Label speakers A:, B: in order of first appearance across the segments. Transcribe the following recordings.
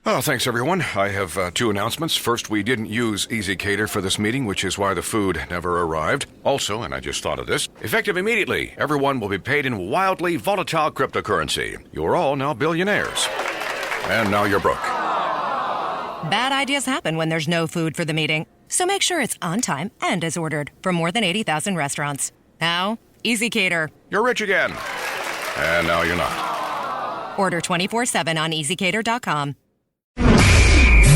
A: Oh, thanks, everyone. I have two announcements. First, we didn't use Easy Cater for this meeting, which is why the food never arrived. Also, and I just thought of this, effective immediately, everyone will be paid in wildly volatile cryptocurrency. You're all now billionaires. And now you're broke.
B: Bad ideas happen when there's no food for the meeting. So make sure it's on time and as ordered from more than 80,000 restaurants. Now, Easy Cater.
A: You're rich again. And now you're not.
B: Order 24/7 on easycater.com.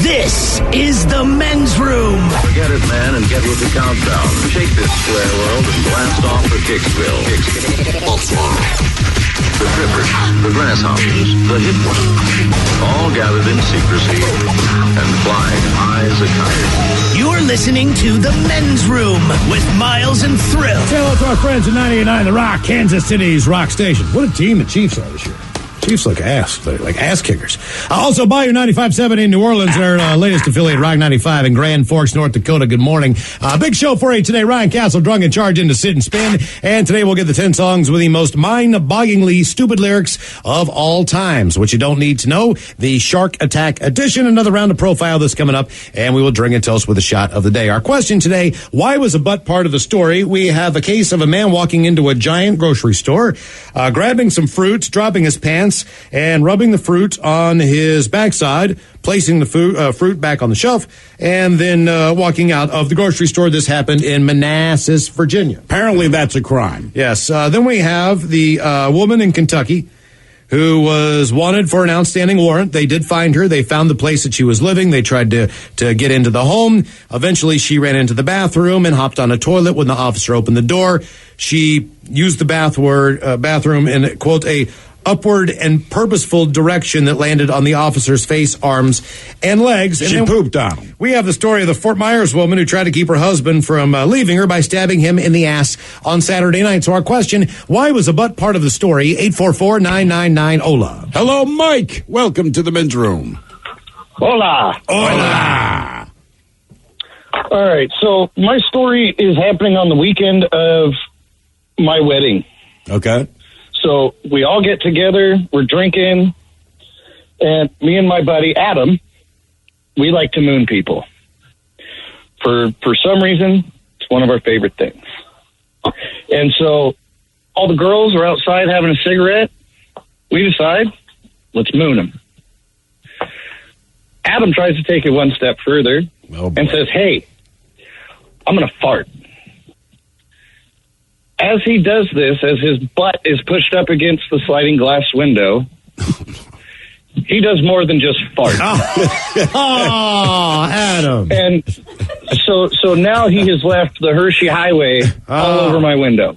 C: This is the men's room.
D: Forget it, man, and get with the countdown. Shake this square world and blast off for Kicksville. The trippers, the grasshoppers, the hip ones, all gathered in secrecy and flying high as a kite.
C: You're listening to the men's room with Miles and Thrill.
E: Say hello to our friends at 98.9 The Rock, Kansas City's rock station. What a team the Chiefs are this year. Chiefs like ass kickers. Also, Bayou 95.7 in New Orleans, their latest affiliate, Rock 95 in Grand Forks, North Dakota. Good morning. Big show for you today. Ryan Castle, drunk and charged into Sit and Spin. And today we'll get the 10 songs with the most mind-bogglingly stupid lyrics of all times. What you don't need to know, the Shark Attack edition. Another round of profile that's coming up. And we will drink and toast with a shot of the day. Our question today, why was a butt part of the story? We have a case of a man walking into a giant grocery store, grabbing some fruit, dropping his pants, and rubbing the fruit on his backside, placing the fruit back on the shelf, and then walking out of the grocery store. This happened in Manassas, Virginia.
F: Apparently that's a crime.
E: Yes. Then we have the woman in Kentucky who was wanted for an outstanding warrant. They did find her. They found the place that she was living. They tried to get into the home. Eventually, she ran into the bathroom and hopped on a toilet when the officer opened the door. She used the bathroom in, quote, a upward and purposeful direction that landed on the officer's face, arms, and legs. And
F: she pooped on him.
E: We have the story of the Fort Myers woman who tried to keep her husband from leaving her by stabbing him in the ass on Saturday night. So our question, why was a butt part of the story? 844-999-OLA.
F: Hello, Mike. Welcome to the men's room.
G: Hola.
F: Hola.
G: All right, so my story is happening on the weekend of my wedding.
F: Okay.
G: So we all get together, we're drinking, and me and my buddy Adam, we like to moon people. For some reason, it's one of our favorite things. And so all the girls are outside having a cigarette. We decide, let's moon them. Adam tries to take it one step further and says, hey, I'm going to fart. As he does this, as his butt is pushed up against the sliding glass window, he does more than just fart.
E: Oh, Adam.
G: And so now he has left the Hershey Highway all over my window.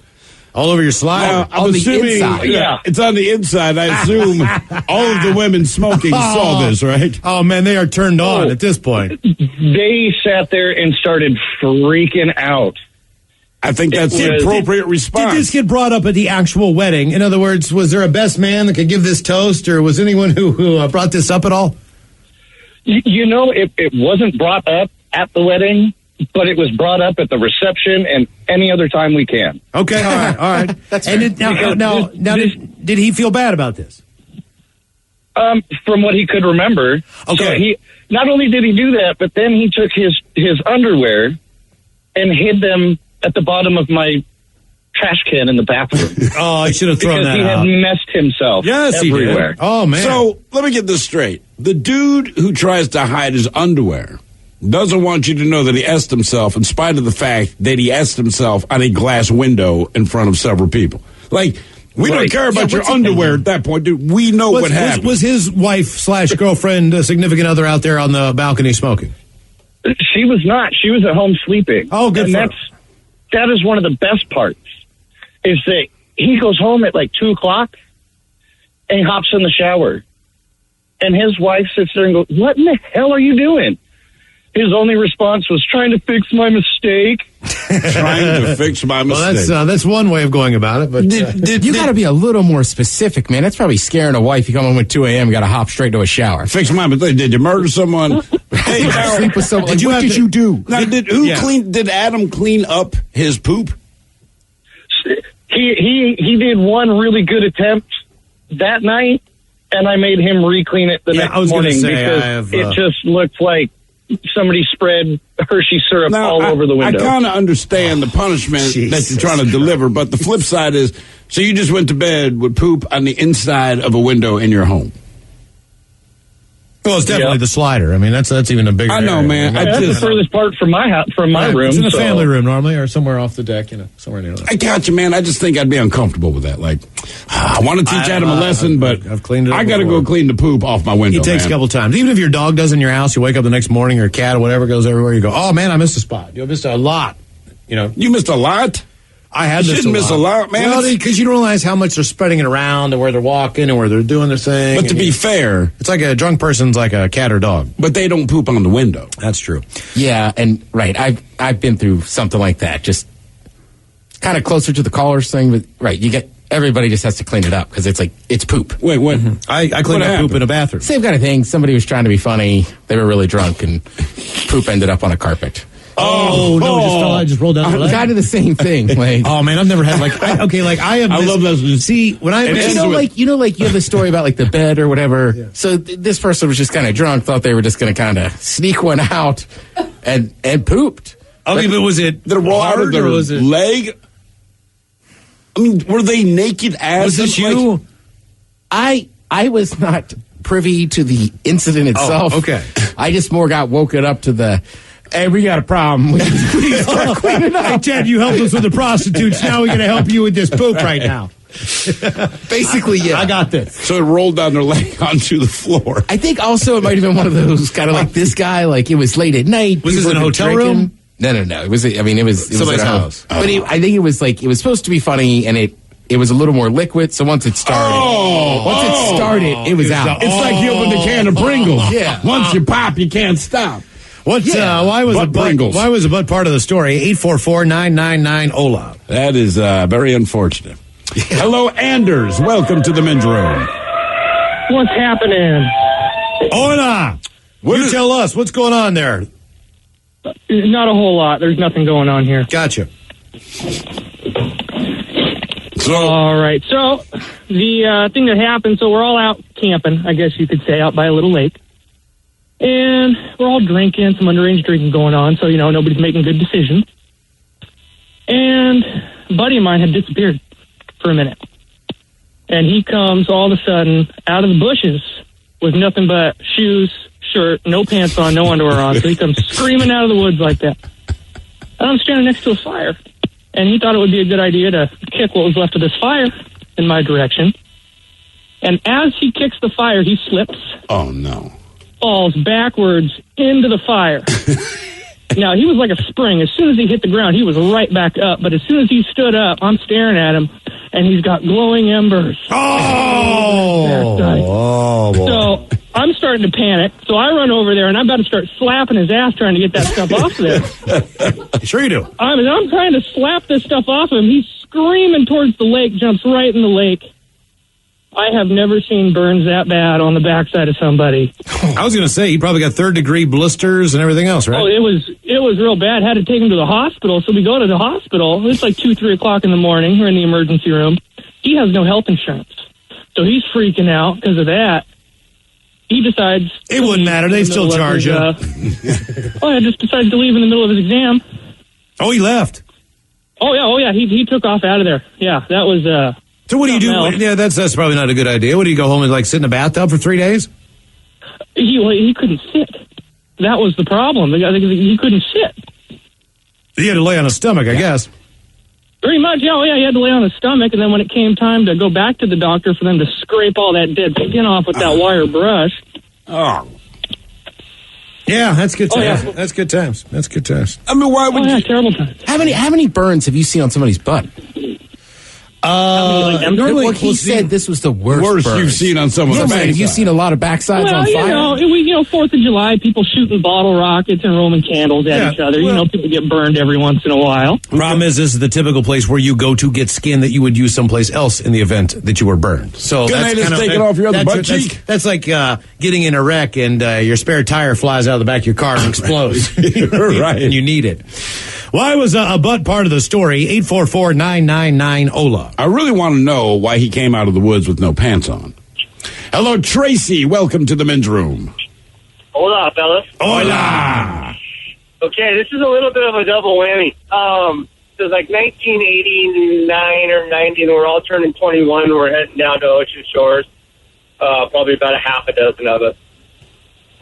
E: All over your slide?
F: I'm assuming
G: inside. Yeah.
F: It's on the inside. I assume all of the women smoking saw this, right?
E: Oh, man, they are turned on at this point.
G: They sat there and started freaking out.
F: I think that's the appropriate response.
E: Did this get brought up at the actual wedding? In other words, was there a best man that could give this toast, or was anyone who brought this up at all?
G: You know, it wasn't brought up at the wedding, but it was brought up at the reception and any other time we can.
E: Okay, all right. That's and did he feel bad about this?
G: From what he could remember.
E: Okay.
G: So he not only did he do that, but then he took his underwear and hid them at the bottom of my trash can in the bathroom.
E: Oh, he should have thrown that out.
G: Because he had messed himself everywhere.
E: He did. Oh, man.
F: So, let me get this straight. The dude who tries to hide his underwear doesn't want you to know that he essed himself in spite of the fact that he essed himself on a glass window in front of several people. Like, we don't care about your underwear at that point, dude. We know what happened.
E: Was his wife/girlfriend, a significant other, out there on the balcony smoking?
G: She was not. She was at home sleeping.
E: Oh, good for her.
G: That is one of the best parts, is that he goes home at like 2 o'clock and he hops in the shower. And his wife sits there and goes, what in the hell are you doing? His only response was trying to fix my mistake.
F: Trying to fix my mistake.
E: Well, that's one way of going about it. But
H: you got to be a little more specific, man. That's probably scaring a wife. You come home at 2 a.m., got to hop straight to a shower.
F: Fix my mistake. Did you murder someone?
H: Hey, sleep with someone. What did you do?
F: Now, did Adam clean up his poop?
G: He did one really good attempt that night, and I made him re-clean it the next morning because it just looked like somebody spread Hershey syrup all over the window.
F: I kind of understand the punishment that you're trying to deliver, but the flip side is, so you just went to bed with poop on the inside of a window in your home.
E: Well, it's definitely the slider. I mean, that's even a bigger.
F: I know,
E: area.
F: man.
G: That's the furthest part from my house, from my room.
E: It's in the family room normally, or somewhere off the deck, somewhere near that.
F: I got you, man. I just think I'd be uncomfortable with that. Like, I want to teach Adam a lesson, but
E: I've cleaned it up
F: I got to
E: before.
F: go clean the poop off my window.
E: It takes a couple times. Even if your dog does in your house, you wake up the next morning, or a cat or whatever goes everywhere, you go, oh man, I missed a spot. You missed a lot.
F: You missed a lot?
E: I had
F: You shouldn't miss a lot, man.
E: Well, because you don't realize how much they're spreading it around and where they're walking and where they're doing their thing.
F: But to be fair,
E: it's like a drunk person's like a cat or dog.
F: But they don't poop on the window.
E: That's true.
H: Yeah, and I've been through something like that. Just kind of closer to the callers thing, but everybody just has to clean it up because it's like it's poop.
F: Wait, what?
E: I cleaned up poop in a bathroom.
H: Same kind of thing. Somebody was trying to be funny. They were really drunk, and poop ended up on a carpet.
E: Oh no! Just rolled down the leg.
H: Kind of the same thing. Like,
E: oh man, I've never had I have.
F: I love those.
E: See, when I
H: you have the story about like the bed or whatever. Yeah. So this person was just kind of drunk, thought they were just going to kind of sneak one out, and pooped.
E: Okay, but was it
F: the roll out of their leg? I mean, were they naked as?
H: Was this you? I was not privy to the incident itself.
E: Oh, okay.
H: I just more got woken up to the. Hey, we got a problem. We start cleaning up.
E: Hey, Ted, you helped us with the prostitutes. Now we're going to help you with this poop right now.
H: Basically, yeah.
E: I got this.
F: So it rolled down their leg onto the floor.
H: I think also it might have been one of those kind of like this guy, like it was late at night.
E: Was this in a hotel room?
H: No. It was
E: Somebody's
H: at
E: house.
H: But I think it was supposed to be funny, and it was a little more liquid, so once it started, it was out.
F: It's like you opened a can of Pringles.
H: Yeah.
F: Once you pop, you can't stop.
E: Why was a butt part of the story? 844-999-OLA.
F: That is very unfortunate. Hello, Anders. Welcome to the men's room.
G: What's happening?
E: Hola. Tell us what's going on there.
G: Not a whole lot. There's nothing going on here.
E: Gotcha.
G: All right. So the thing that happened. So we're all out camping, I guess you could say, out by a little lake. And we're all drinking, some underage drinking going on, so, nobody's making good decisions. And a buddy of mine had disappeared for a minute. And he comes all of a sudden out of the bushes with nothing but shoes, shirt, no pants on, no underwear on. So he comes screaming out of the woods like that. And I'm standing next to a fire. And he thought it would be a good idea to kick what was left of this fire in my direction. And as he kicks the fire, he slips.
F: Oh, no.
G: Falls backwards into the fire. Now, he was like a spring. As soon as he hit the ground, he was right back up. But as soon as he stood up, I'm staring at him, and he's got glowing embers.
E: Oh, boy.
G: So I'm starting to panic. So I run over there, and I'm about to start slapping his ass trying to get that stuff off of there.
E: Sure you do.
G: I'm trying to slap this stuff off him. He's screaming towards the lake, jumps right in the lake. I have never seen burns that bad on the backside of somebody.
E: I was going to say, you probably got third-degree blisters and everything else, right?
G: Oh, it was real bad. Had to take him to the hospital. So we go to the hospital. It's like 2, 3 o'clock in the morning. We're in the emergency room. He has no health insurance. So he's freaking out because of that. He decides...
E: It wouldn't matter. They still charge you.
G: Just decides to leave in the middle of his exam.
E: Oh, he left?
G: Oh, yeah. He took off out of there. Yeah, that was...
E: So what do you do? Yeah, that's probably not a good idea. What do you go home and sit in a bathtub for 3 days?
G: He couldn't sit. That was the problem. He couldn't sit.
E: He had to lay on his stomach, I guess.
G: Pretty much, yeah. Oh, yeah, he had to lay on his stomach, and then when it came time to go back to the doctor for them to scrape all that dead skin off with that wire brush.
F: Oh.
E: Yeah, that's good times.
G: Oh, yeah.
E: That's good times.
F: I mean, why would you...
G: terrible times.
H: How many burns have you seen on somebody's butt?
E: Normally,
H: he said this was the worst burn
F: you've seen on someone's backside.
H: Have you seen a lot of backsides on fire?
G: 4th of July, people shooting bottle rockets and Roman candles at each other. People get burned every once in a while.
E: Problem is, this is the typical place where you go to get skin that you would use someplace else in the event that you were burned. So
F: that's
E: kind of
F: take it off your other butt cheek.
E: That's like getting in a wreck and your spare tire flies out of the back of your car and explodes.
F: Right.
E: And you need it. Why was a butt part of the story? 844-999-OLA.
F: I really want to know why he came out of the woods with no pants on. Hello, Tracy. Welcome to the men's room.
I: Hola, fellas.
F: Hola.
I: Okay, this is a little bit of a double whammy. It was like 1989 or 90, and we're all turning 21. We're heading down to Ocean Shores. Probably about a half a dozen of us.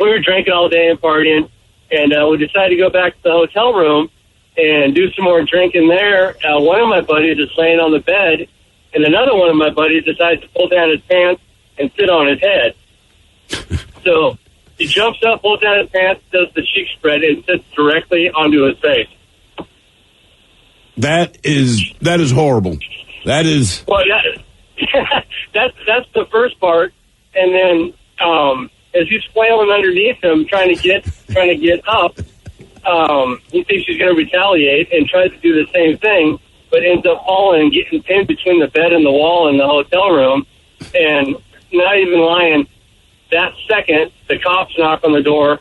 I: We were drinking all day and partying, and we decided to go back to the hotel room and do some more drinking there. One of my buddies is laying on the bed, and another one of my buddies decides to pull down his pants and sit on his head. So he jumps up, pulls down his pants, does the cheek spread, and sits directly onto his face.
F: That is horrible. That is...
I: Well, that's the first part, and then as he's flailing underneath him, trying to get up, he thinks he's going to retaliate and tries to do the same thing, but ends up falling and getting pinned between the bed and the wall in the hotel room. And not even lying, that second, the cops knock on the door,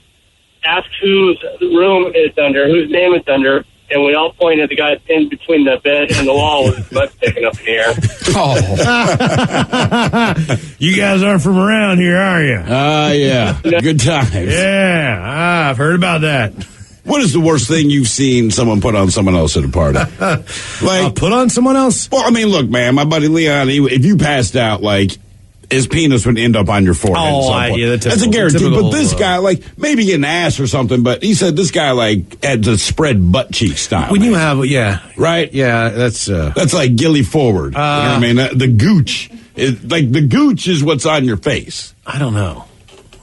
I: ask whose room it's under, whose name it's under, and we all point at the guy pinned between the bed and the wall with his butt sticking up in the air.
E: Oh. You guys aren't from around here, are you?
F: Yeah. Good times.
E: Yeah, I've heard about that.
F: What is the worst thing you've seen someone put on someone else at a party? Like
E: put on someone else?
F: Well, I mean, look, man, my buddy Leon, if you passed out, like, his penis would end up on your forehead. That's a guarantee. But this guy, like, maybe an ass or something, but he said this guy, like, had to spread butt cheek style.
E: When you have,
F: right?
E: Yeah, that's
F: like gilly forward. You know what I mean? The gooch is what's on your face.
E: I don't know.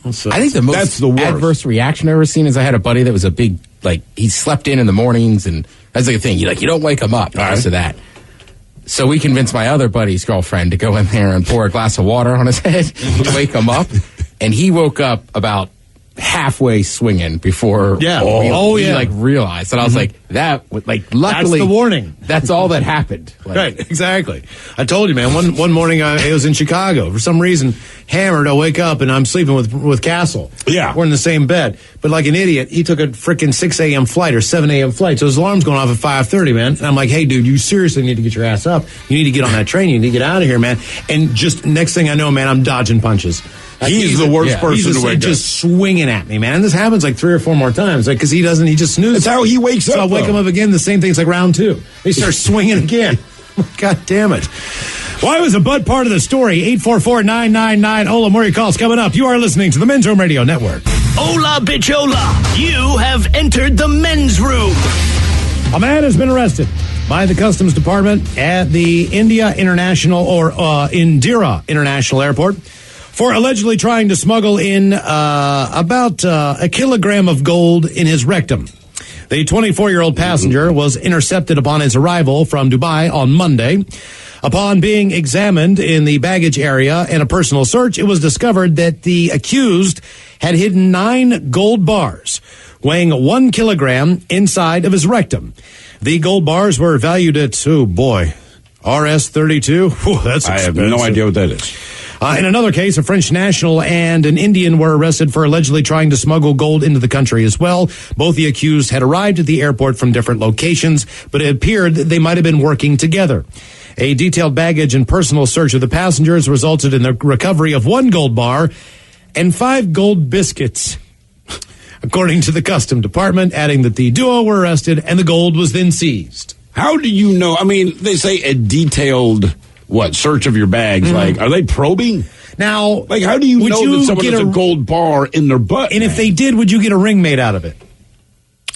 H: I think that's the worst adverse reaction I've ever seen is I had a buddy that was a big, like, he slept in the mornings, and that's like a thing. You don't wake him up because of that. So we convinced my other buddy's girlfriend to go in there and pour a glass of water on his head to wake him up. And he woke up about halfway swinging before we realized. And I was luckily
E: that's the warning.
H: That's all that happened.
E: Right, exactly. I told you, man, one morning I was in Chicago. For some reason, hammered, I wake up and I'm sleeping with Castle.
F: Yeah.
E: We're in the same bed. But like an idiot, he took a freaking 6 a.m. flight or 7 a.m. flight. So his alarm's going off at 5:30, man. And I'm like, hey, dude, you seriously need to get your ass up. You need to get on that train. You need to get out of here, man. And just next thing I know, man, I'm dodging punches.
F: He's the worst person to wake up.
E: Just swinging at me, man. And this happens like 3 or 4 more times. Like, because he just snoozes.
F: That's how he wakes up.
E: So I wake him up again. The same thing's like round 2. He starts swinging again. God damn it. Why was a butt part of the story? 844-999-OLA. More your calls coming up. You are listening to the Men's Room Radio Network.
C: Hola, bichola. You have entered the men's room.
E: A man has been arrested by the Customs Department at the Indira International Airport for allegedly trying to smuggle in about a kilogram of gold in his rectum. The 24-year-old passenger was intercepted upon his arrival from Dubai on Monday. Upon being examined in the baggage area and a personal search, it was discovered that the accused had hidden 9 gold bars weighing 1 kilogram inside of his rectum. The gold bars were valued at, RS-32. Whew, that's expensive.
F: I have no idea what that is.
E: In another case, a French national and an Indian were arrested for allegedly trying to smuggle gold into the country as well. Both the accused had arrived at the airport from different locations, but it appeared that they might have been working together. A detailed baggage and personal search of the passengers resulted in the recovery of 1 gold bar and 5 gold biscuits, according to the Customs Department, adding that the duo were arrested and the gold was then seized.
F: How do you know? I mean, they say a detailed... search of your bags? Like, are they probing?
E: Now,
F: like, how do you know that someone has a gold bar in their butt?
E: And if they did, would you get a ring made out of it?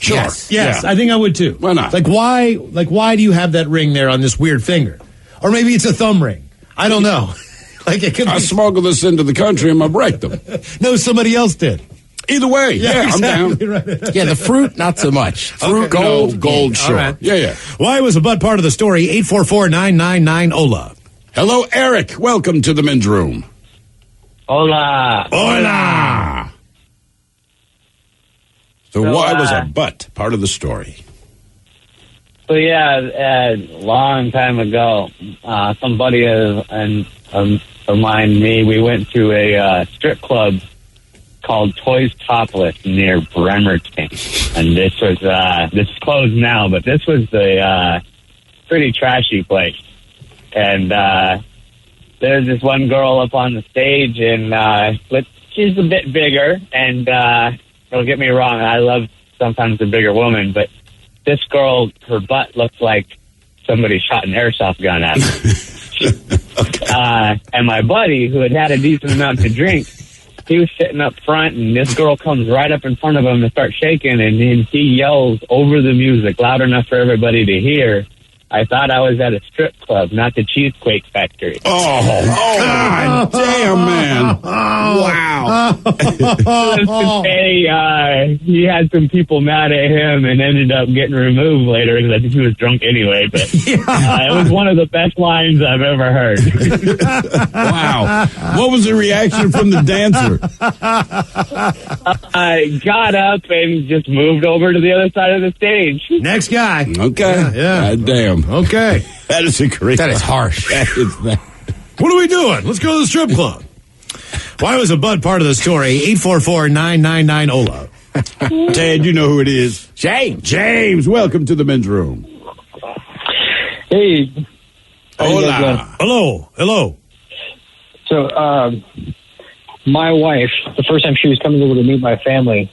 F: Sure.
E: Yes, yeah. I think I would too.
F: Why not?
E: Like, why do you have that ring there on this weird finger? Or maybe it's a thumb ring. I don't know. Like, it could
F: I smuggled this into the country in my rectum.
E: No, somebody else did.
F: Either way,
E: exactly,
F: I'm down.
E: Right.
H: Yeah, the fruit, not so much. Fruit,
F: gold, sure.
E: Right.
F: Yeah.
E: Why was a butt part of the story? 844-999-OLA.
F: Hello, Eric. Welcome to the men's room.
I: Hola.
F: Hola. So why was a butt part of the story?
I: So a long time ago, somebody of mine, me, we went to a strip club called Toys Topless near Bremerton, and this is closed now, but this was a pretty trashy place. And
J: there's this one girl up on the stage, and she's a bit bigger, and don't get me wrong, I love sometimes a bigger woman, but this girl, her butt looks like somebody shot an airsoft gun at her. And my buddy, who had a decent amount to drink, he was sitting up front, and this girl comes right up in front of him and starts shaking, and he yells over the music loud enough for everybody to hear, "I thought I was at a strip club, not the Cheesequake Factory."
F: Oh, God damn, man. Wow.
J: He had some people mad at him and ended up getting removed later because I think he was drunk anyway. But it was one of the best lines I've ever heard.
F: Wow. What was the reaction from the dancer?
J: I got up and just moved over to the other side of the stage.
E: Next guy.
F: Okay.
E: Yeah.
F: God damn.
E: Okay.
F: That is a great.
H: That is harsh.
E: What are we doing? Let's go to the strip club. Why was a butt part of the story? 844-999-OLA.
F: Ted, you know who it is. James, welcome to the men's room.
K: Hey.
F: Hola.
E: Hello.
K: So, my wife, the first time she was coming over to meet my family,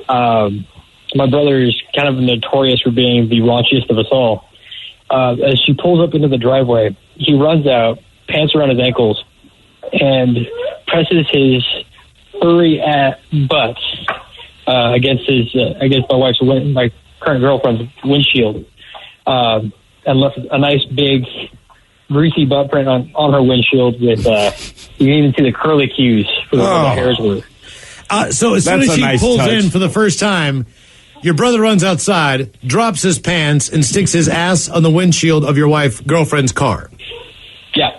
K: my brother is kind of notorious for being the raunchiest of us all. As she pulls up into the driveway, he runs out, pants around his ankles, and presses his furry butt against my current girlfriend's windshield, and left a nice big greasy butt print on her windshield with you can even see the curly cues for the hairs were.
E: So as soon as she pulls in for the first time, your brother runs outside, drops his pants, and sticks his ass on the windshield of your girlfriend's car.
K: Yeah.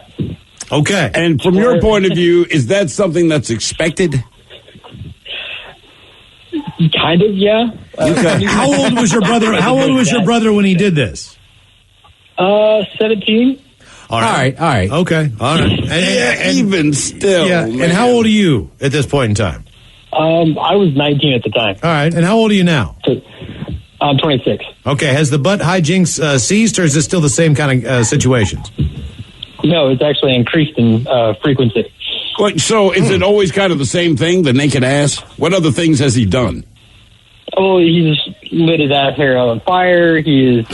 E: Okay.
F: And from your point of view, is that something that's expected?
K: Kind of, yeah.
E: How old was your brother when he did this?
K: 17.
E: All right. Okay. All right. And
F: even still.
E: Yeah.
F: Man.
E: And how old are you at this point in time?
K: I was 19 at the time.
E: All right. And how old are you now?
K: I'm 26.
E: Okay. Has the butt hijinks ceased, or is it still the same kind of situations?
K: No, it's actually increased in frequency.
F: So is it always kind of the same thing, the naked ass? What other things has he done?
K: Oh, he's lit his ass hair on fire. There's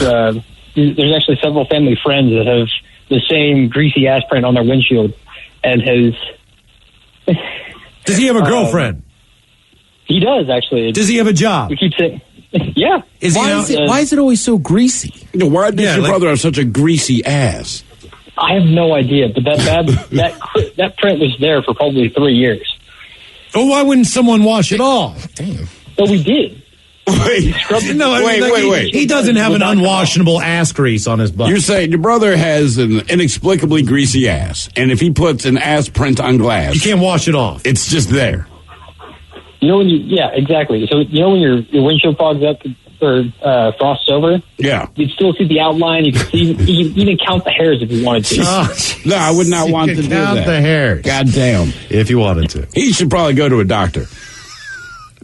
K: actually several family friends that have the same greasy ass print on their windshield, and has.
E: Does he have a girlfriend?
K: He does, actually.
E: Does he have a job?
K: We keep saying, yeah.
H: Why is it always so greasy?
F: Why does your brother have such a greasy ass?
K: I have no idea, but that print was there for probably 3 years.
E: Oh, why wouldn't someone wash it off?
H: Damn.
K: Well, we did.
F: Wait.
E: He doesn't have an unwashable ass grease on his butt.
F: You're saying your brother has an inexplicably greasy ass, and if he puts an ass print on glass,
E: you can't wash it off.
F: It's just there.
K: You know yeah, exactly. So you know when your windshield fogs up or frosts over?
F: Yeah.
K: You'd still see the outline. You could see, you can even count the hairs if you wanted to.
F: No, I would not want to do that.
E: Count the hairs.
F: God damn.
E: If you wanted to.
F: He should probably go to a doctor.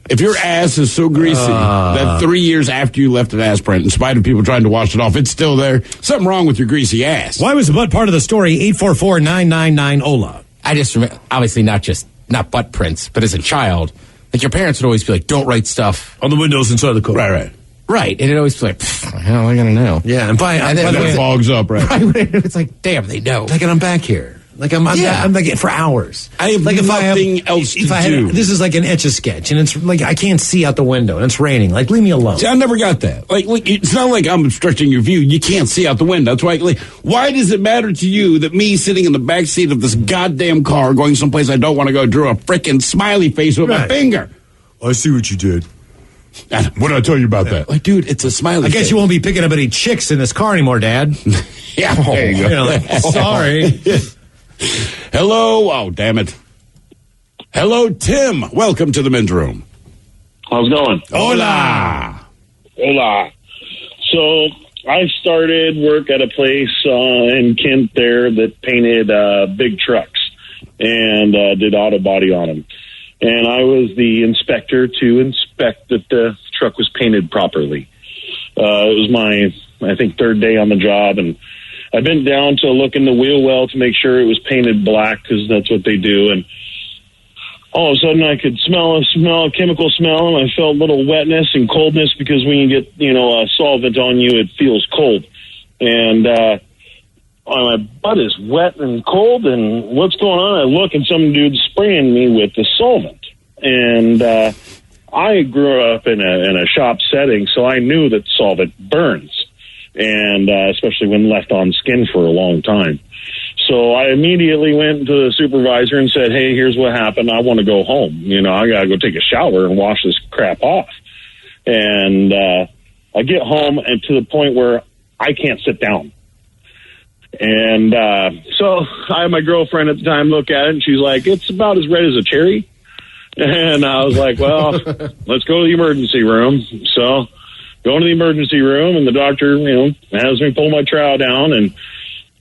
F: If your ass is so greasy that 3 years after you left an ass print, in spite of people trying to wash it off, it's still there, something wrong with your greasy ass.
E: Why was the butt part of the story? 844-999-OLA.
H: I just remember, obviously not butt prints, but as a child, like your parents would always be like, don't write stuff
E: on the windows inside the car.
H: Right. And it always be like, how am I going to know?
E: Yeah. And then
F: it fogs up, right?
H: It's like, damn, they know.
E: Like, and I'm back here. Like I'm like for hours.
F: I have
E: like
F: nothing else to do.
E: This is like an Etch-a-Sketch, and it's like I can't see out the window, and it's raining. Like, leave me alone.
F: See, I never got that. Like it's not like I'm obstructing your view. You can't see out the window. That's why. Why does it matter to you that me sitting in the back seat of this goddamn car going someplace I don't want to go drew a frickin' smiley face with my finger?
E: I see what you did.
F: What did I tell you about that? Like, dude, it's a smiley
E: I guess
F: face.
E: You won't be picking up any chicks in this car anymore, Dad.
F: Yeah, there you go.
E: Sorry.
F: Hello. Oh, damn it. Hello, Tim. Welcome to the men's room.
L: How's it going?
F: Hola.
L: So I started work at a place in Kent there that painted big trucks and did auto body on them. And I was the inspector to inspect that the truck was painted properly. It was my, I think, third day on the job, and I bent down to look in the wheel well to make sure it was painted black, because that's what they do. And all of a sudden I could smell a chemical smell, and I felt a little wetness and coldness, because when you get, a solvent on you, it feels cold. And my butt is wet and cold, and what's going on? I look, and some dude's spraying me with the solvent. And I grew up in a shop setting, so I knew that solvent burns, and especially when left on skin for a long time. So I immediately went to the supervisor and said, hey, here's what happened. I want to go home. I got to go take a shower and wash this crap off. And I get home, and to the point where I can't sit down. And so I had my girlfriend at the time look at it, and she's like, it's about as red as a cherry. And I was like, well, let's go to the emergency room. So go to the emergency room, and the doctor, has me pull my trowel down and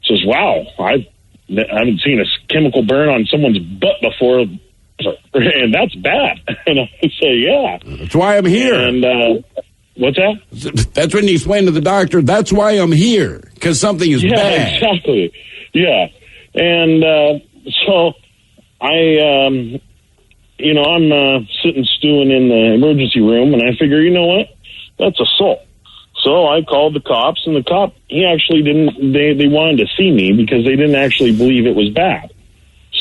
L: says, wow, I haven't seen a chemical burn on someone's butt before, and that's bad. And I say, yeah.
F: That's why I'm here.
L: And what's that?
F: That's when you explain to the doctor, that's why I'm here, because something is bad.
L: Exactly. Yeah. And so I'm sitting stewing in the emergency room, and I figure, you know what? That's assault. So I called the cops, and the cop, he actually didn't, they wanted to see me because they didn't actually believe it was bad.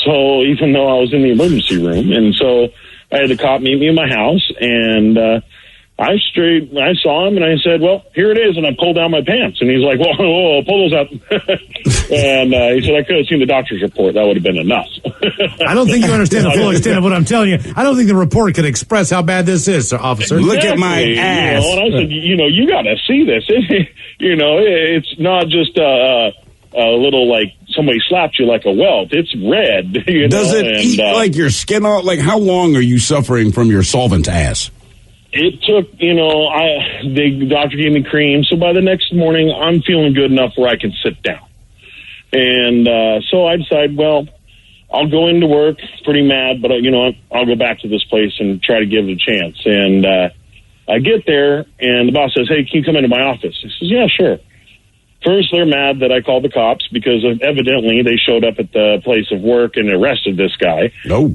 L: So even though I was in the emergency room, and so I had the cop meet me in my house, and I saw him, and I said, well, here it is, and I pulled down my pants. And he's like, whoa, pull those up. And he said, I could have seen the doctor's report. That would have been enough.
E: I don't think you understand the full extent of what I'm telling you. I don't think the report could express how bad this is, sir, officer.
L: Exactly.
F: Look at my ass.
L: And I said, you got to see this. It's not just a little, like, somebody slapped you like a welt. It's red.
F: Does it eat like your skin off? Like, how long are you suffering from your solvent ass?
L: It took, the doctor gave me cream. So by the next morning, I'm feeling good enough where I can sit down. And so I decided, well, I'll go into work pretty mad, but, I'll go back to this place and try to give it a chance. And I get there, and the boss says, hey, can you come into my office? I says, yeah, sure. First, they're mad that I called the cops because evidently they showed up at the place of work and arrested this guy.
F: No.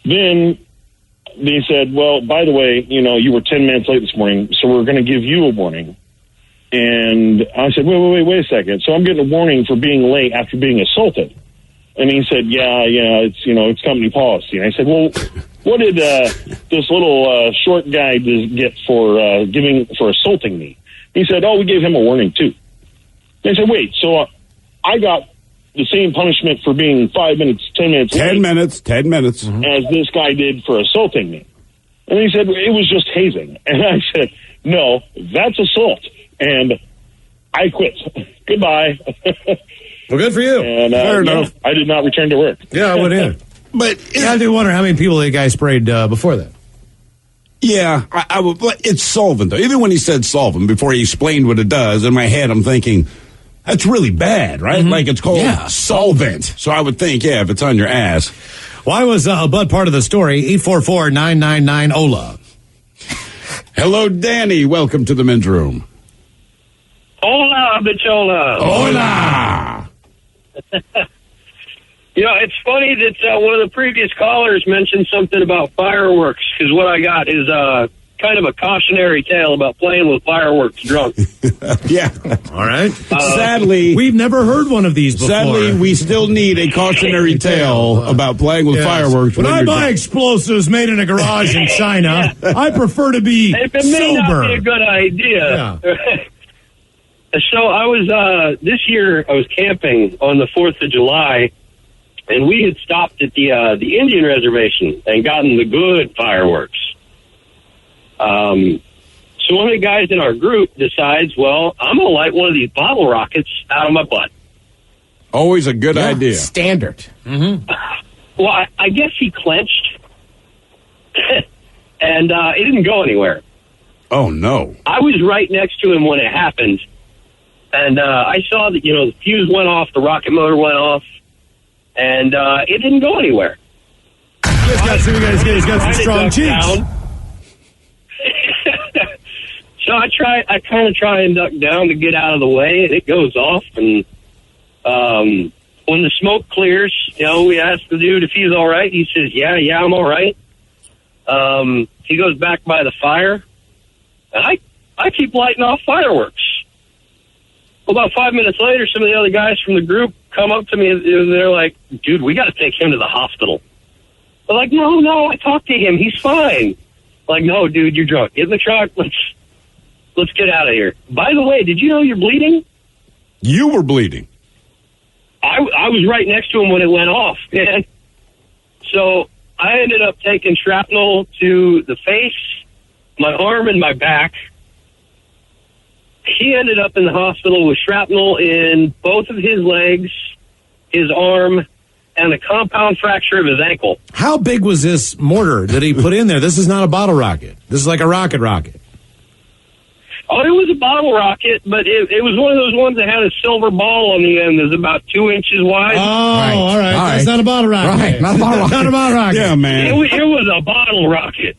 L: Then they said, well, by the way, you were 10 minutes late this morning, so we're going to give you a warning. And I said, wait a second. So I'm getting a warning for being late after being assaulted. And he said, yeah, it's company policy. And I said, well, what did this little short guy get for assaulting me? He said, oh, we gave him a warning too. And I said, wait, so I got the same punishment for being 5 minutes, 10 minutes late
F: 10 minutes.
L: as this guy did for assaulting me. And he said, it was just hazing. And I said, no, that's assault. And I quit. Goodbye.
E: Well, good for you.
L: And
E: fair enough.
L: I did not return to work.
E: Yeah, I would have. But I do wonder how many people the guy sprayed before that.
F: Yeah, I would. It's solvent, though. Even when he said solvent, before he explained what it does, in my head I'm thinking, that's really bad, right?
E: Mm-hmm.
F: Like it's called solvent. So I would think, if it's on your ass.
E: Why was Bud part of the story? 844-999-OLA.
F: Hello, Danny. Welcome to the men's room.
I: Hola, bichola.
F: Hola.
I: It's funny that one of the previous callers mentioned something about fireworks, because what I got is kind of a cautionary tale about playing with fireworks drunk.
F: Yeah.
E: All right.
F: Sadly,
E: we've never heard one of these before.
F: Sadly, we still need a cautionary tale about playing with fireworks.
E: When I buy explosives made in a garage in China, I prefer to be
I: it
E: sober.
I: may not be a good idea.
E: Yeah.
I: So I was this year I was camping on the 4th of July, and we had stopped at the Indian reservation and gotten the good fireworks. So one of the guys in our group decides, well, I'm going to light one of these bottle rockets out of my butt.
F: Always a good idea.
H: Standard.
E: Mm-hmm.
I: Well, I guess he clenched, and it didn't go anywhere.
F: Oh, no.
I: I was right next to him when it happened, and I saw that, the fuse went off, the rocket motor went off, and it didn't go anywhere.
E: He's got some strong cheeks.
I: So I kind of try and duck down to get out of the way, and it goes off. And when the smoke clears, we ask the dude if he's all right. He says, yeah, I'm all right. He goes back by the fire, and I keep lighting off fireworks. Well, about 5 minutes later, some of the other guys from the group come up to me, and they're like, dude, we got to take him to the hospital. I'm like, no, I talked to him. He's fine. Like, no, dude, you're drunk. Get in the truck. Let's get out of here. By the way, did you know you're bleeding?
F: You were bleeding.
I: I was right next to him when it went off, man. So I ended up taking shrapnel to the face, my arm, and my back. He ended up in the hospital with shrapnel in both of his legs, his arm, and a compound fracture of his ankle.
E: How big was this mortar that he put in there? This is not a bottle rocket. This is like a rocket.
I: Oh, it was a bottle rocket, but it was one of those ones that had a silver ball on the end. It was about 2 inches wide.
E: Oh, all right. That's not a bottle rocket.
H: Right, not a bottle rocket.
E: Not a bottle rocket.
F: Yeah, man.
I: It was a bottle rocket.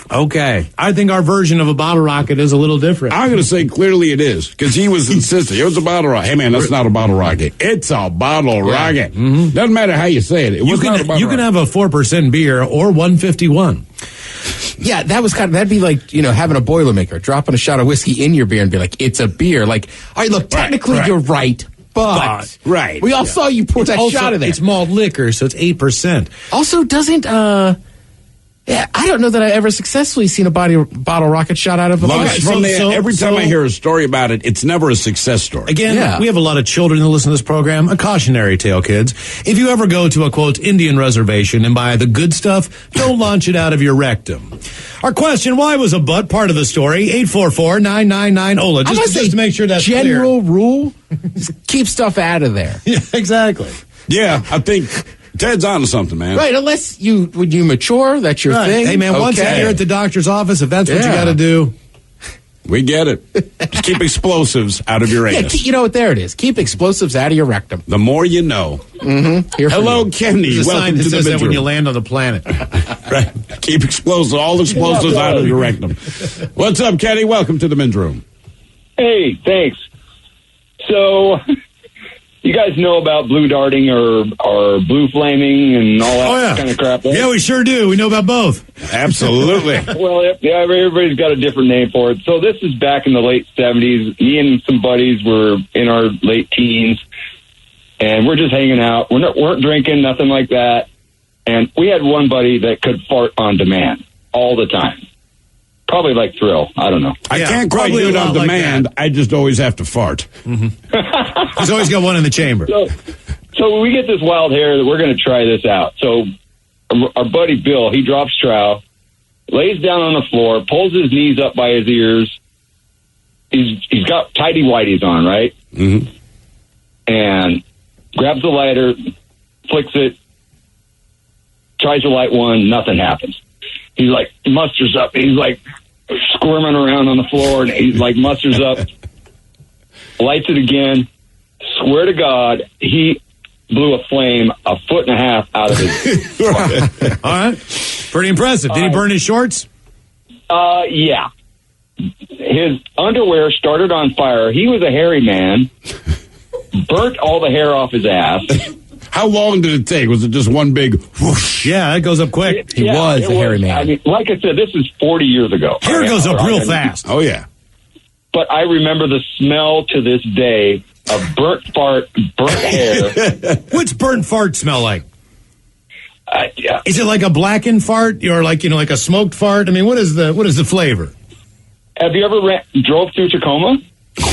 E: Okay. I think our version of a bottle rocket is a little different.
F: I'm going to say clearly it is, because he was insistent. It was a bottle rocket. Hey, man, that's not a bottle rocket. It's a bottle rocket. Mm-hmm. Doesn't matter how you say it. It was not a bottle rocket.
E: You can have a 4% beer or 151.
H: Yeah, that'd be like, having a Boilermaker, dropping a shot of whiskey in your beer and be like, it's a beer. Like, all right, look, technically you're right, but
F: right.
H: We all saw you pour that shot of there.
E: It's malt liquor, so it's 8%.
H: Also, doesn't, I don't know that I ever successfully seen a bottle rocket shot out of a bottle.
F: Every time I hear a story about it, it's never a success story.
E: Again, we have a lot of children that listen to this program. A cautionary tale, kids. If you ever go to a, quote, Indian reservation and buy the good stuff, don't launch it out of your rectum. Our question, why was a butt part of the story? 844-999-OLA. Just to make sure that's
H: general rule, just keep stuff out of there.
E: Yeah, exactly.
F: Yeah, I think Ted's on to something, man.
H: Right, unless when you mature, that's your thing.
E: Hey, man, once you're at the doctor's office, if that's what you got to do.
F: We get it. Just keep explosives out of your anus.
H: You know what? There it is. Keep explosives out of your rectum.
F: The more you know.
H: Mm-hmm.
F: Hello, Kenny. Welcome to the
E: that when you land on the planet.
F: Right. Keep all explosives out of your rectum. What's up, Kenny? Welcome to the men's room.
M: Hey, thanks. So, you guys know about blue darting or blue flaming and all that kind of crap? Right?
E: Yeah, we sure do. We know about both.
F: Absolutely.
M: Well, yeah, everybody's got a different name for it. So this is back in the late 70s. Me and some buddies were in our late teens, and we're just hanging out. We weren't drinking, nothing like that. And we had one buddy that could fart on demand all the time. Probably like Thrill. I don't know.
F: I can't quite do it on demand. I just always have to fart.
E: Mm-hmm. He's always got one in the chamber.
M: So we get this wild hair that we're going to try this out. So our buddy Bill, he drops trow, lays down on the floor, pulls his knees up by his ears. He's got tighty whities on, right?
F: Mm-hmm.
M: And grabs the lighter, flicks it, tries to light one, nothing happens. He's like, musters up. He's like squirming around on the floor, and he's like musters up, lights it again. Swear to God, he blew a flame 1.5 foot out of his.
E: All right. Pretty impressive. Did he burn his shorts?
M: Yeah. His underwear started on fire. He was a hairy man. Burnt all the hair off his ass.
F: How long did it take? Was it just one big whoosh?
E: Yeah, it goes up quick.
H: He was a hairy man.
M: I mean, like I said, this is 40 years ago.
E: Hair goes up real fast.
F: Oh, yeah.
M: But I remember the smell to this day of burnt fart, burnt hair.
E: What's burnt fart smell like?
M: Yeah.
E: Is it like a blackened fart or like a smoked fart? I mean, what is the flavor?
M: Have you ever drove through Tacoma?
E: So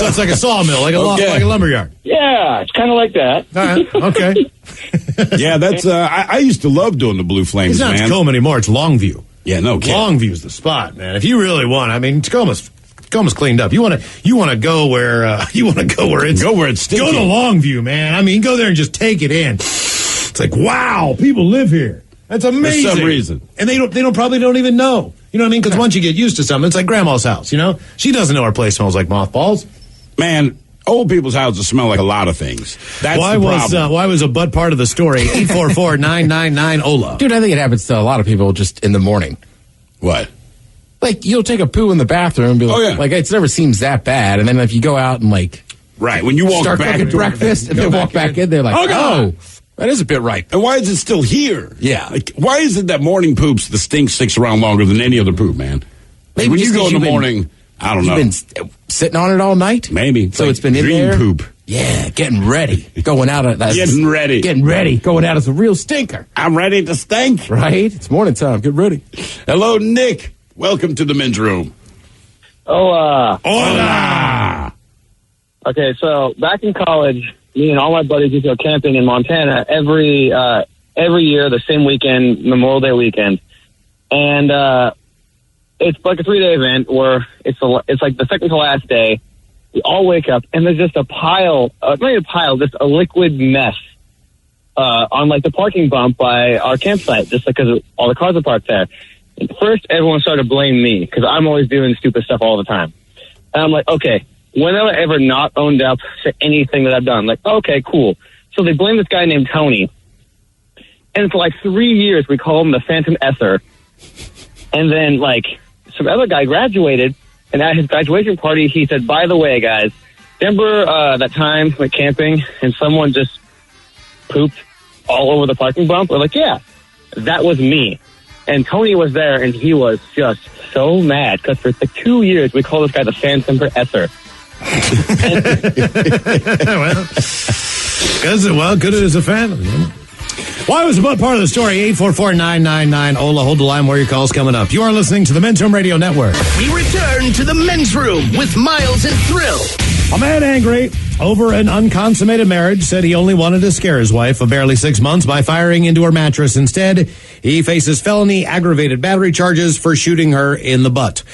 E: it's like a sawmill, like a lumberyard.
M: Yeah, it's kind of like that.
E: All right, okay.
F: Yeah, that's. I used to love doing the blue flames.
E: It's not
F: man.
E: Tacoma anymore. It's Longview.
F: Yeah, no kidding.
E: Longview's the spot, man. If you really want, I mean, Tacoma's cleaned up. You want to go where it's stinky. Go to Longview, man. I mean, go there and just take it in. It's like, wow, people live here. That's amazing.
F: For some reason,
E: and they probably don't even know. You know what I mean? Because once you get used to something, it's like Grandma's house. You know, she doesn't know her place smells like mothballs.
F: Man, old people's houses smell like a lot of things. That's
E: why was a butt part of the story? 844-999-OLA.
H: Dude, I think it happens to a lot of people just in the morning.
F: What?
H: Like, you'll take a poo in the bathroom and be like, like, it never seems that bad. And then if you go out and, like,
F: right, when you walk
H: start
F: back
H: cooking breakfast and then walk back in, they're like, oh, that is a bit right.
F: And why is it still here?
H: Yeah.
F: Like, why is it that morning poops, the stink sticks around longer than any other poop, man? Like, when you go in the morning, I don't know.
H: You've been sitting on it all night?
F: Maybe.
H: So
F: like
H: it's been in
F: dream
H: there?
F: poop.
H: Yeah, getting ready. Going out of that.
F: Getting ready.
H: Getting ready. Going out as a real stinker.
F: I'm ready to stink.
H: Right? It's morning time. Get ready.
F: Hello, Nick. Welcome to the men's room.
J: Hola. Okay, so back in college, me and all my buddies used to go camping in Montana every year, the same weekend, Memorial Day weekend. And it's like a 3-day event where it's like the second to last day. We all wake up, and there's just a pile, not even a pile, just a liquid mess on, like, the parking bump by our campsite, just because all the cars are parked there. And first, everyone started to blame me, because I'm always doing stupid stuff all the time. And I'm like, okay, when have I ever not owned up to anything that I've done? Like, okay, cool. So they blame this guy named Tony. And for, like, 3 years, we call him the Phantom Esser. And then, like, some other guy graduated, and at his graduation party, he said, by the way, guys, remember that time we went camping and someone just pooped all over the parking bump? We're like, yeah, that was me. And Tony was there, and he was just so mad because for like 2 years, we called this guy the Phantom Esser.
E: Good as a phantom. Why was about part of the story? 844-999-OLA. Hold the line where your call's coming up. You are listening to the Men's Room Radio Network.
C: We return to the men's room with Miles and Thrill.
E: A man angry over an unconsummated marriage said he only wanted to scare his wife of barely 6 months by firing into her mattress. Instead, he faces felony aggravated battery charges for shooting her in the butt.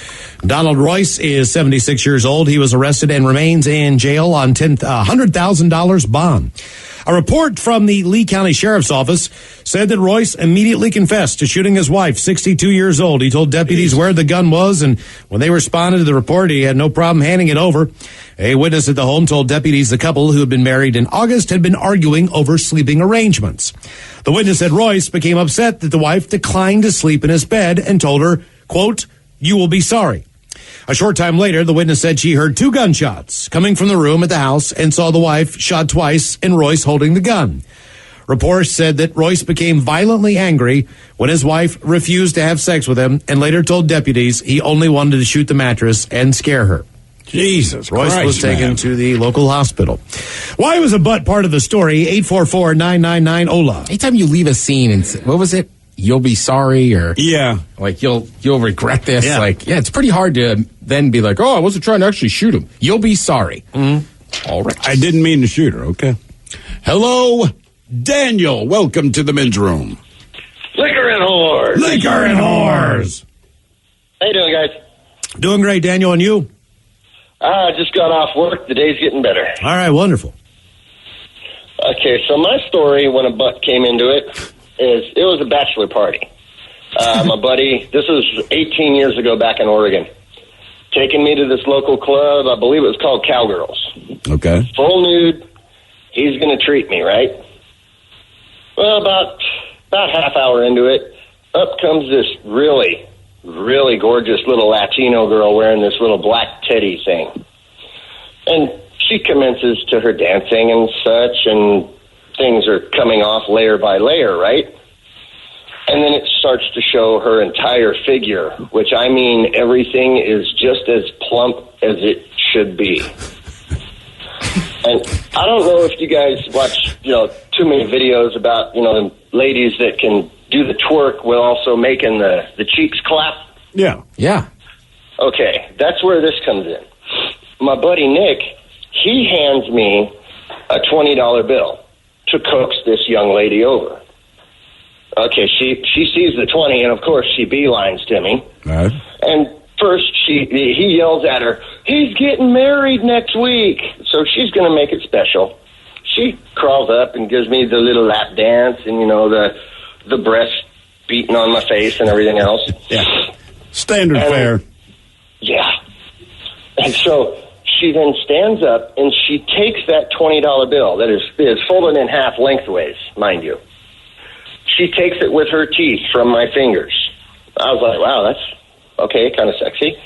E: Donald Royce is 76 years old. He was arrested and remains in jail on $100,000 bond. A report from the Lee County Sheriff's Office said that Royce immediately confessed to shooting his wife, 62 years old. He told deputies where the gun was, and when they responded to the report, he had no problem handing it over. A witness at the home told deputies the couple, who had been married in August, had been arguing over sleeping arrangements. The witness said Royce became upset that the wife declined to sleep in his bed and told her, quote, "You will be sorry." A short time later, the witness said she heard 2 gunshots coming from the room at the house and saw the wife shot twice and Royce holding the gun. Reports said that Royce became violently angry when his wife refused to have sex with him and later told deputies he only wanted to shoot the mattress and scare her.
F: Jesus
E: Royce
F: Christ,
E: was taken
F: man.
E: to the local hospital. Why was a butt part of the story? 844-999-OLA.
H: Anytime you leave a scene and what was it? You'll be sorry, or like you'll regret this.
E: Yeah.
H: Like, yeah, it's pretty hard to then be like, oh, I wasn't trying to actually shoot him. You'll be sorry.
E: Mm-hmm.
H: All right.
F: I didn't mean to shoot her. Okay. Hello, Daniel. Welcome to the men's room.
N: Liquor and whores.
E: Liquor and whores.
N: How you doing, guys?
E: Doing great, Daniel, and you?
N: I just got off work. The day's getting better.
E: All right, wonderful.
N: Okay, so my story when a butt came into it is it was a bachelor party. My buddy, this was 18 years ago back in Oregon, taking me to this local club. I believe it was called Cowgirls.
F: Okay.
N: Full nude. He's going to treat me, right? Well, about half hour into it, up comes this really, really gorgeous little Latino girl wearing this little black teddy thing. And she commences to her dancing and such, and things are coming off layer by layer, right? And then it starts to show her entire figure, which I mean everything is just as plump as it should be. And I don't know if you guys watch, too many videos about, the ladies that can do the twerk while also making the cheeks clap.
F: Yeah.
H: Yeah.
N: Okay, that's where this comes in. My buddy Nick, he hands me a $20 bill to coax this young lady over. Okay, she sees the 20, and of course she beelines to me.
F: Right.
N: And first he yells at her, "He's getting married next week." So she's going to make it special. She crawls up and gives me the little lap dance and, the breast beating on my face and everything else.
F: Yeah. Standard fare.
N: Yeah. And so she then stands up and she takes that $20 bill that is folded in half lengthways, mind you. She takes it with her teeth from my fingers. I was like, wow, Okay, kind of sexy.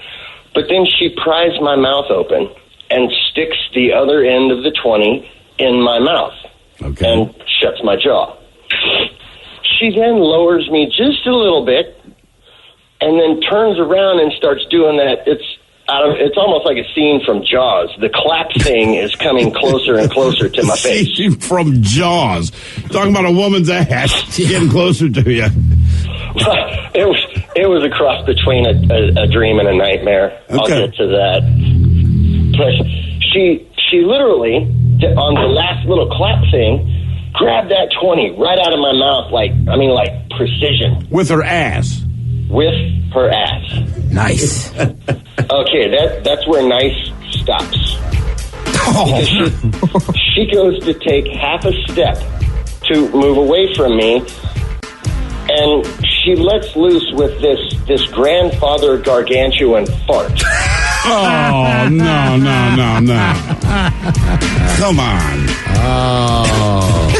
N: But then she pries my mouth open and sticks the other end of the 20 in my mouth and shuts my jaw. She then lowers me just a little bit and then turns around and starts doing that. It's almost like a scene from Jaws. The clap thing is coming closer and closer to my face.
F: Scene from Jaws. Talking about a woman's ass getting closer to you.
N: It was a cross between a dream and a nightmare. I'll get to that. But she literally, on the last little clap thing, grabbed that 20 right out of my mouth, like precision.
F: With her ass.
N: With her ass.
H: Nice.
N: Okay, that's where nice stops. Because she goes to take half a step to move away from me, and she lets loose with this grandfather gargantuan fart.
F: Oh, no. Come on.
H: Oh.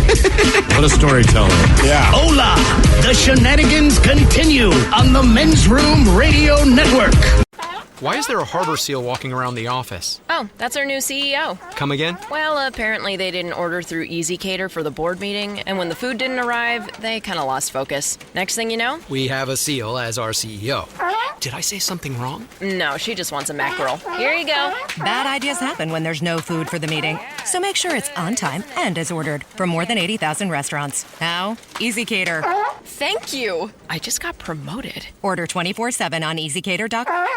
H: What a storyteller.
F: Yeah.
C: Hola! The shenanigans continue on the Men's Room Radio Network.
O: Why is there a harbor seal walking around the office?
P: Oh, that's our new CEO.
O: Come again?
P: Well, apparently they didn't order through EasyCater for the board meeting, and when the food didn't arrive, they kind of lost focus. Next thing you know...
O: We have a seal as our CEO. Did I say something wrong?
P: No, she just wants a mackerel. Here you go.
B: Bad ideas happen when there's no food for the meeting. So make sure it's on time and as ordered from more than 80,000 restaurants. Now, EasyCater.
P: Thank you. I just got promoted.
B: Order 24/7 on EasyCater.com.